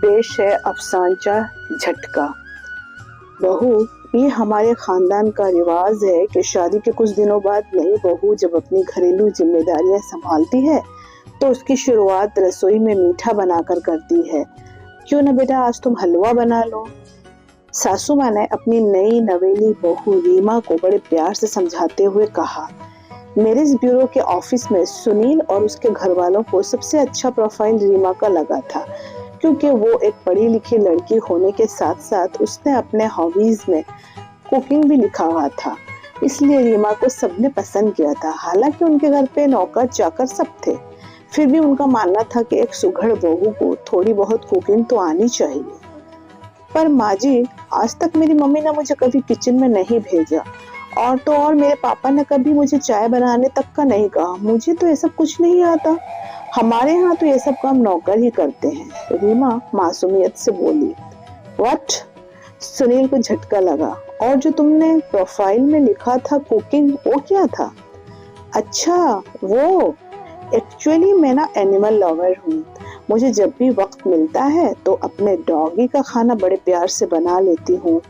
पेश है अफसानचा झटका। बहू, ये हमारे खानदान का रिवाज है कि शादी के कुछ दिनों बाद नई बहू जब अपनी घरेलू जिम्मेदारियां संभालती है तो उसकी शुरुआत रसोई में मीठा बनाकर करती है। क्यों ना बेटा, आज तुम हलवा बना लो। सासू माँ ने अपनी नई नवेली बहू रीमा को बड़े प्यार से समझाते हुए कहा। मैरिज ब्यूरो के ऑफिस में सुनील और उसके घर वालों को सबसे अच्छा प्रोफाइल रीमा का लगा था, क्योंकि वो एक पढ़ी लिखी लड़की होने के साथ साथ उसने अपने हॉबीज में कुकिंग भी लिखा हुआ था। इसलिए रीमा को सबने पसंद किया था। हालांकि उनके घर पे नौकर चाकर सब थे, फिर भी उनका मानना था कि एक सुघड़ बहू को थोड़ी बहुत कुकिंग तो आनी चाहिए। पर माँ जी, आज तक मेरी मम्मी ने मुझे कभी किचन में नहीं भेजा, और तो और मेरे पापा ने कभी मुझे चाय बनाने तक का नहीं कहा। मुझे तो ये सब कुछ नहीं आता। हमारे यहाँ तो ये सब काम नौकर ही करते हैं, रीमा मासूमियत से बोली। व्हाट? सुनील को झटका लगा। और जो तुमने प्रोफाइल में लिखा था कुकिंग, वो क्या था? अच्छा वो, एक्चुअली मैं ना एनिमल लवर हूँ। मुझे जब भी वक्त मिलता है तो अपने डॉगी का खाना बड़े प्यार से बना लेती हूँ।